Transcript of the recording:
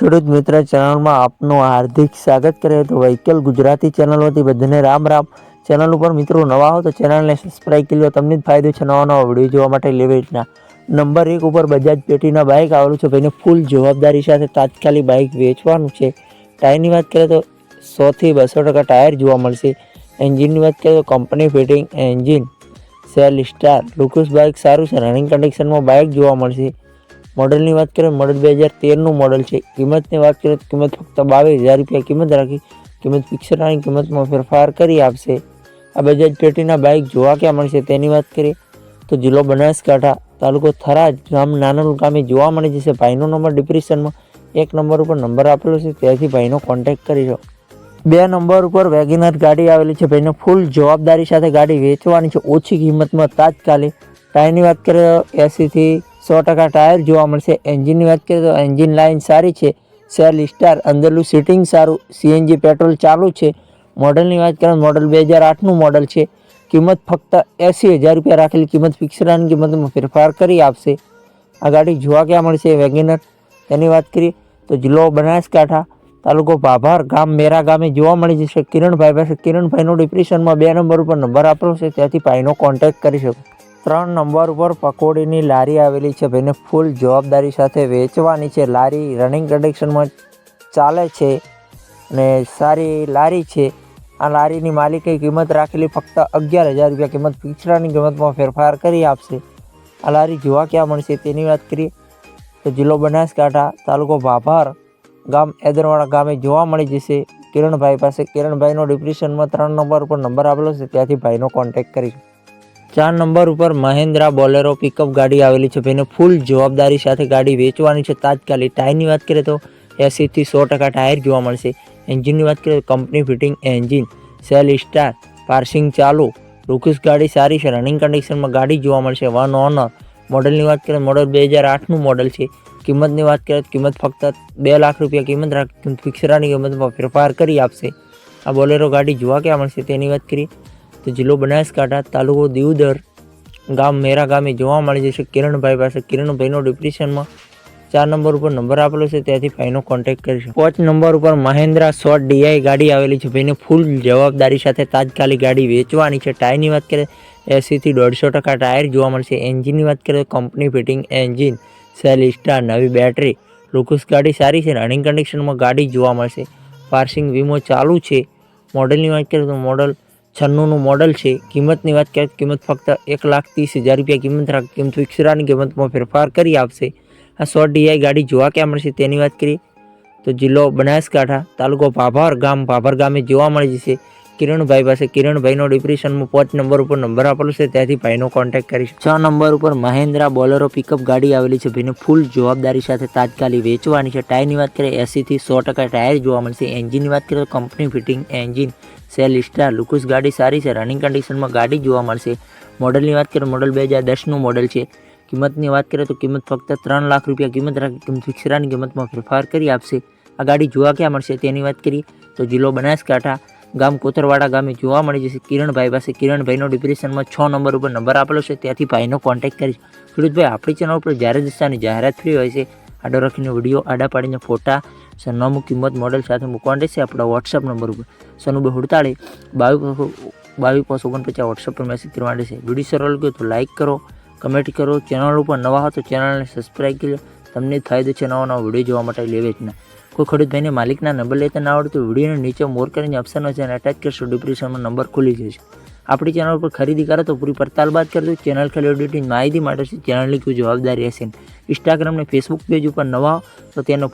ખેડૂત મિત્ર ચેનલમાં આપનું હાર્દિક સ્વાગત કરે તો વ્હીકલ ગુજરાતી ચેનલ વતી બધાને રામ રામ। ચેનલ ઉપર મિત્રો નવા હો તો ચેનલને સબસ્ક્રાઇબ કરી લો, તમને જ ફાયદો છે નવા વિડીયો જોવા માટે। લેવી રીતના નંબર 1 ઉપર બજાજ પેટીના બાઇક આવેલું છે ભાઈને ફૂલ જવાબદારી સાથે તાત્કાલિક બાઇક વેચવાનું છે। ટાયરની વાત કરીએ તો 100 થી 200% ટાયર જોવા મળશે। એન્જિનની વાત કરીએ તો company fitting engine, cell star, looks bike સારું છે, રનિંગ કન્ડિશનમાં બાઇક જોવા મળશે। મોડલની વાત કરીએ મોડલ 2013નું મોડલ છે। કિંમતની વાત કરીએ તો કિંમત ફક્ત 22,000 રૂપિયા કિંમત રાખી, કિંમત ફિક્સરની કિંમતમાં ફેરફાર કરી આપશે। આ બજાજ પેટીના બાઇક જોવા ક્યાં મળશે તેની વાત કરીએ તો જિલ્લો બનાસકાંઠા, તાલુકો થરાદ, ગામ નાનોલ ગામે જોવા મળી જશે। ભાઈનો નંબર ડિસ્ક્રિપ્શનમાં 1 નંબર ઉપર નંબર આપેલો છે, ત્યાંથી ભાઈનો કોન્ટેક્ટ કરી લો। 2 નંબર ઉપર વેગેનર ગાડી આવેલી છે, ભાઈને ફૂલ જવાબદારી સાથે ગાડી વેચવાની છે, ઓછી કિંમતમાં તાત્કાલિક। ટાયરની વાત કરીએ તો 80 થી 100% ટાયર જોવા મળશે। એન્જિનની વાત કરીએ તો એન્જિન લાઇન સારી છે, સેલ સ્ટાર, અંદરનું સીટિંગ સારું, સીએનજી પેટ્રોલ ચાલુ છે। મોડલની વાત કરીએ મોડલ 2008નું મોડલ છે। કિંમત ફક્ત 80,000 રૂપિયા રાખેલી, કિંમત ફિક્સરની કિંમતમાં ફેરફાર કરી આપશે। આ ગાડી જોવા ક્યાં મળશે વેગેનર તેની વાત કરીએ તો જિલ્લો બનાસકાંઠા, તાલુકો ભાભર, ગામ મેરા ગામે જોવા મળી જશે। કિરણભાઈ પાસે કિરણભાઈનો ડિસ્ક્રિપ્શનમાં 2 નંબર ઉપર નંબર આપેલો છે, ત્યાંથી ભાઈનો કોન્ટેક્ટ કરી શકો। 3 નંબર ઉપર પકોડીની લારી આવેલી છે, ભાઈને ફૂલ જવાબદારી સાથે વેચવાની છે। લારી રનિંગ કન્ડિશનમાં ચાલે છે અને સારી લારી છે। આ લારીની માલિકે કિંમત રાખેલી ફક્ત 11,000 રૂપિયા, કિંમત ફિક્સરની કિંમતમાં ફેરફાર કરી આપશે। આ લારી જોવા ક્યાં મળશે તેની વાત કરીએ તો જિલ્લો બનાસકાંઠા, તાલુકો ભાભર, ગામ એદરવાડા ગામે જોવા મળી જશે। કિરણભાઈ પાસે કિરણભાઈનો ડિસ્ક્રિપ્શનમાં 3 નંબર ઉપર નંબર આપેલો છે, ત્યાંથી ભાઈનો કોન્ટેક્ટ કરી। 4 નંબર ઉપર મહિન્દ્રા બોલેરો પિકઅપ ગાડી આવેલી છે, ભાઈને ફૂલ જવાબદારી સાથે ગાડી વેચવાની છે તાત્કાલિક। ટાયરની વાત કરીએ તો 80 થી 100% ટાયર જોવા મળશે। એન્જિનની વાત કરીએ તો company fitting engine, cell star, passing ચાલુ, લુકસ ગાડી સારી છે, રનિંગ કન્ડિશનમાં ગાડી જોવા મળશે, 1 ઓનર। મોડલની વાત કરીએ મોડલ 2008નું મોડલ છે। કિંમતની વાત કરીએ તો કિંમત ફક્ત 2 લાખ રૂપિયા કિંમત રાખી, ફિક્સરની કિંમતમાં ફેરફાર કરી આપશે। આ બોલેરો ગાડી જોવા ક્યાં મળશે તેની વાત કરીએ તો જિલ્લો બનાસકાંઠા, તાલુકો દીવદર, ગામ મેરા ગામે જોવા મળી જશે। કિરણભાઈ પાસે કિરણભાઈનો ડિસ્ક્રિપ્શનમાં 4 નંબર ઉપર નંબર આપેલો છે, ત્યાંથી ભાઈનો કોન્ટેક્ટ કરીશું। 5 નંબર ઉપર મહિન્દ્રા શોર્ટ ડીઆઈ ગાડી આવેલી છે, ભાઈને ફૂલ જવાબદારી સાથે તાત્કાલિક ગાડી વેચવાની છે। ટાયરની વાત કરીએ 80 થી 150% ટાયર જોવા મળશે। એન્જિનની વાત કરીએ તો company fitting engine, cell star, નવી બેટરી, લુકસ ગાડી સારી છે, રનિંગ કન્ડિશનમાં ગાડી જોવા મળશે, પાર્સિંગ વીમો ચાલુ છે। મોડલની વાત કરીએ તો મોડલ 96નું મોડલ છે। કિંમતની વાત કરીએ તો કિંમત ફક્ત 1,30,000 રૂપિયા કિંમત રાખી, કિંમત ફિક્સરની કિંમતમાં ફેરફાર કરી આપશે। આ શોર્ટ ડીઆઈ ગાડી જોવા ક્યાં મળશે તેની વાત કરીએ તો જિલ્લો બનાસકાંઠા, તાલુકો ભાભર, ગામ ભાભર ગામે જોવા મળી જશે। કિરણભાઈ પાસે કિરણભાઈનો ડિસ્ક્રિપ્શનમાં 5 નંબર ઉપર નંબર આપેલો છે, ત્યાંથી ભાઈનો કોન્ટેક્ટ કરીશું। 6 નંબર ઉપર મહિન્દ્રા બોલેરો પિકઅપ ગાડી આવેલી છે, ભાઈને ફૂલ જવાબદારી સાથે તાત્કાલિક વેચવાની છે। ટાયરની વાત કરીએ 80 થી 100% ટાયર જોવા મળશે। એન્જિનની વાત કરીએ તો company fitting engine, cell star, looks ગાડી સારી છે, રનિંગ કન્ડિશનમાં ગાડી જોવા મળશે। મોડલની વાત કરીએ મોડલ 2010નું મોડલ છે। કિંમતની વાત કરીએ તો કિંમત ફક્ત 3 લાખ રૂપિયા કિંમત રાખી, કિંમત ફિક્સરની કિંમતમાં ફેરફાર કરી આપશે। આ ગાડી જોવા ક્યાં મળશે તેની વાત કરીએ તો જિલ્લો બનાસકાંઠા, ગામ કોતરવાડા ગામે જોવા મળી જશે। કિરણભાઈ પાસે કિરણભાઈનો ડિસ્ક્રિપ્શનમાં 6 નંબર ઉપર નંબર આપેલો છે, ત્યાંથી ભાઈનો કોન્ટેક્ટ કરીશ। ખેડૂતભાઈ આપણી ચેનલ ઉપર જ્યારે દસ્તાની જાહેરાત ફ્રી હોય છે, આડો રાખીને વિડીયો આડા પાડીને ફોટા સરનામું, કિંમત, મોડલ સાથે મૂકવાનું રહેશે આપણા વોટ્સઅપ નંબર ઉપર 9248 2249 વોટ્સઅપ પર મેસેજ કરવા રહેશે। વિડીયો સારો લાગ્યો તો લાઇક કરો, કમેન્ટ કરો, ચેનલ ઉપર નવા હો તો ચેનલને સબસ્ક્રાઈબ કરી લો, તમને ફાયદો છે નવા વિડીયો જોવા માટે। લેવે જ ના કોઈ ખેડૂતભાઈને માલિકના નંબર લેતા ના આવડે તો વિડીયોની નીચે મોર કરીને ઓપ્શન હશે અને અટેચ કરશો, ડિસ્ક્રિપ્શનમાં નંબર ખુલી જશે। આપણી ચેનલ પર ખરીદી કરો તો પૂરી પડતાલ બાદ કરજો। ચેનલ ખાલી ઓડિટિંગ માહિતી માટે છે, ચેનલની કોઈ જવાબદારી હશે। ઇન્સ્ટાગ્રામ અને ફેસબુક પેજ ઉપર નવા તો તેનો